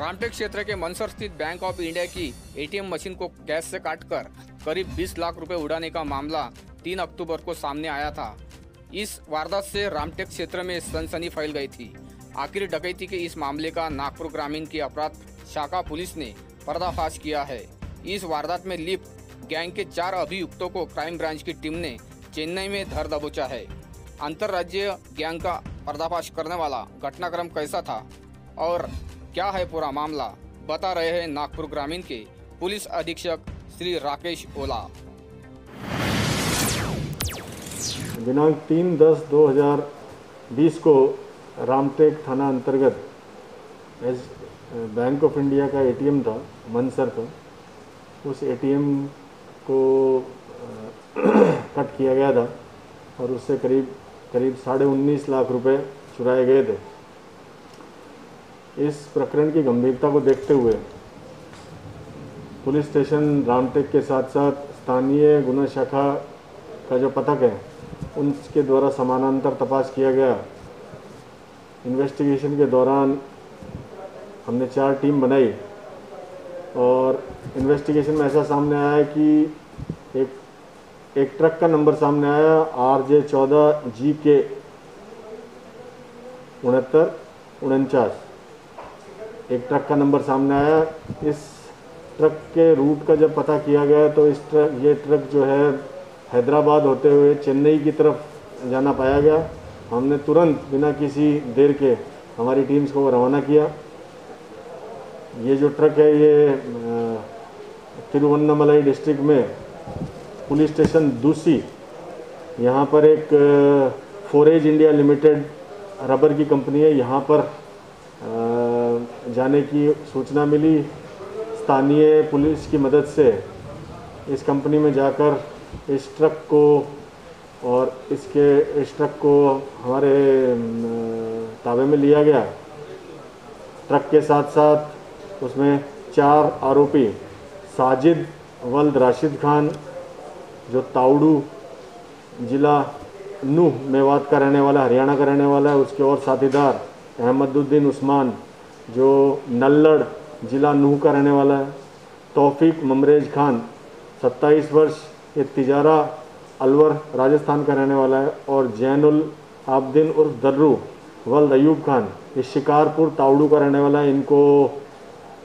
रामटेक क्षेत्र के मनसर स्थित बैंक ऑफ इंडिया की एटीएम मशीन को गैस से काटकर करीब 20 लाख रुपए उड़ाने का मामला 3 अक्टूबर को सामने आया था। इस वारदात से रामटेक क्षेत्र में सनसनी फैल गई थी। आखिर डकैती के इस मामले का नागपुर ग्रामीण की अपराध शाखा पुलिस ने पर्दाफाश किया है। इस वारदात में लिप्त गैंग के 4 अभियुक्तों को क्राइम ब्रांच की टीम ने चेन्नई में धर दबोचा है। अंतर्राज्यीय गैंग का पर्दाफाश करने वाला घटनाक्रम कैसा था और क्या है पूरा मामला, बता रहे हैं नागपुर ग्रामीण के पुलिस अधीक्षक श्री राकेश ओला। दिनांक 3/10/2020 को रामटेक थाना अंतर्गत बैंक ऑफ इंडिया का एटीएम था मनसर का। उस एटीएम को कट किया गया था और उससे करीब 19.5 लाख रुपए चुराए गए थे। इस प्रकरण की गंभीरता को देखते हुए पुलिस स्टेशन रामटेक के साथ साथ स्थानीय गुना शाखा का जो पथक है उनके द्वारा समानांतर तपास किया गया। इन्वेस्टिगेशन के दौरान हमने 4 टीम बनाई और इन्वेस्टिगेशन में ऐसा सामने आया कि एक ट्रक का नंबर सामने आया RJ14GK 6949। एक ट्रक का नंबर सामने आया। इस ट्रक के रूट का जब पता किया गया तो ये ट्रक जो है हैदराबाद होते हुए चेन्नई की तरफ जाना पाया गया। हमने तुरंत बिना किसी देर के हमारी टीम्स को रवाना किया। ये जो ट्रक है ये तिरुवन्नामलाई डिस्ट्रिक्ट में पुलिस स्टेशन दूसी, यहाँ पर एक फोरेज इंडिया लिमिटेड रबर की कंपनी है, यहाँ पर जाने की सूचना मिली। स्थानीय पुलिस की मदद से इस कंपनी में जाकर इस ट्रक को हमारे ताबे में लिया गया। ट्रक के साथ साथ उसमें 4 आरोपी साजिद वल्द राशिद खान जो ताउडू जिला नूह मेवात का रहने वाला, हरियाणा का रहने वाला है, उसके और साथीदार अहमदुद्दीन उस्मान जो नल्लड़ जिला नूह का रहने वाला है, तौफीक ममरेज खान 27 वर्ष ये तिजारा अलवर राजस्थान का रहने वाला है, और जैनुल आबदीन उर्फ दर्रू वल्द अयूब खान ये शिकारपुर ताउडू का रहने वाला है। इनको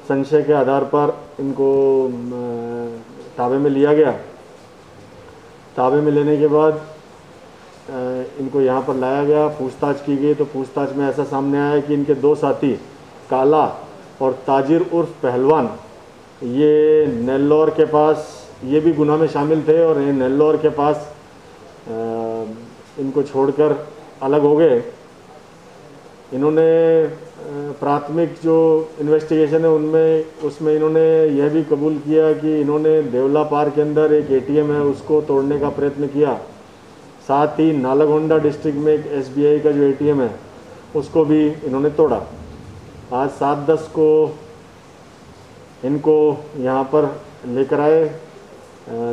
संशय के आधार पर इनको ताबे में लिया गया। ताबे में लेने के बाद इनको यहाँ पर लाया गया, पूछताछ की गई तो पूछताछ में ऐसा सामने आया कि इनके 2 साथी काला और ताजिर उर्फ पहलवान ये नेल्लौर के पास ये भी गुनाह में शामिल थे और ये नेल्लौर के पास इनको छोड़कर अलग हो गए। इन्होंने प्राथमिक जो इन्वेस्टिगेशन है उसमें इन्होंने यह भी कबूल किया कि इन्होंने देवला पार के अंदर एक एटीएम है उसको तोड़ने का प्रयत्न किया। साथ ही नालगोंडा डिस्ट्रिक्ट में एक SBI का जो एटीएम है उसको भी इन्होंने तोड़ा। आज 7/10 को इनको यहाँ पर लेकर आए।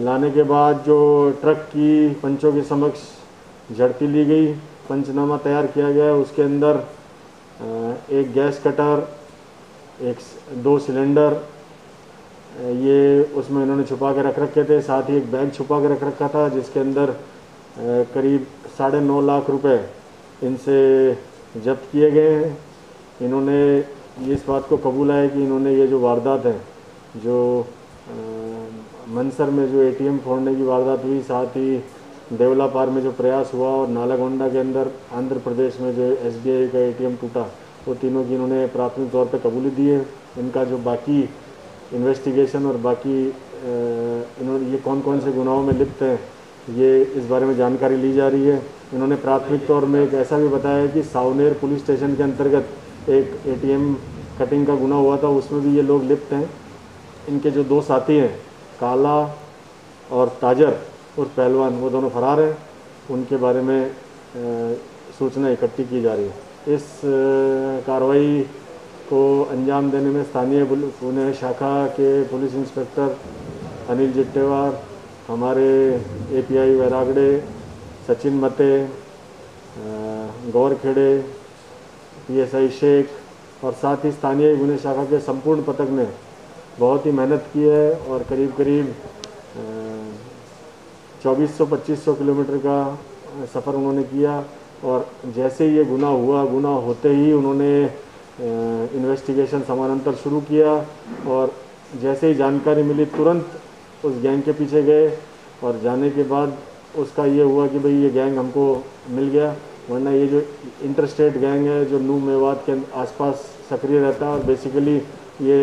लाने के बाद जो ट्रक की पंचों के समक्ष झड़ती ली गई, पंचनामा तैयार किया गया। उसके अंदर एक गैस कटर, 2 सिलेंडर ये उसमें इन्होंने छुपा के रख रखे थे। साथ ही एक बैग छुपा के रख रखा था जिसके अंदर करीब 9.5 लाख रुपए इनसे जब्त किए गए हैं। इन्होंने इस बात को कबूला है कि इन्होंने ये जो वारदात है जो मनसर में जो एटीएम फोड़ने की वारदात हुई, साथ ही देवला पार में जो प्रयास हुआ और नालागोंडा के अंदर आंध्र प्रदेश में जो SBI का एटीएम टूटा, वो तीनों की इन्होंने प्राथमिक तौर पर कबूली दी है। इनका जो बाकी इन्वेस्टिगेशन और बाकी इन्होंने ये कौन से गुनाहों में लिप्त हैं ये इस बारे में जानकारी ली जा रही है। इन्होंने प्राथमिक तौर में एक ऐसा भी बताया कि सावनेर पुलिस स्टेशन के अंतर्गत एक एटीएम कटिंग का गुनाह हुआ था, उसमें भी ये लोग लिप्त हैं। इनके जो 2 साथी हैं काला और ताजर और पहलवान वो दोनों फरार हैं। उनके बारे में सूचना इकट्ठी की जा रही है। इस कार्रवाई को अंजाम देने में स्थानीय पुणे शाखा के पुलिस इंस्पेक्टर अनिल जिट्टेवार, हमारे API वैरागड़े, सचिन मते, गौर खेड़े, PSI शेख, और साथ ही स्थानीय गुने शाखा के संपूर्ण पथक ने बहुत ही मेहनत की है और करीब करीब 2400-2500 किलोमीटर का सफ़र उन्होंने किया। और जैसे ही ये गुना हुआ, गुना होते ही उन्होंने इन्वेस्टिगेशन समानांतर शुरू किया और जैसे ही जानकारी मिली तुरंत उस गैंग के पीछे गए और जाने के बाद उसका ये हुआ कि भाई ये गैंग हमको मिल गया। वरना ये जो इंटरस्टेट गैंग है जो नू मेवात के आसपास सक्रिय रहता है और बेसिकली ये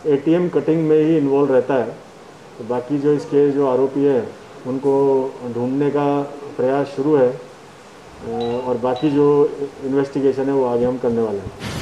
एटीएम कटिंग में ही इन्वॉल्व रहता है। तो बाकी जो इसके जो आरोपी है उनको ढूंढने का प्रयास शुरू है और बाकी जो इन्वेस्टिगेशन है वो आगे हम करने वाले हैं।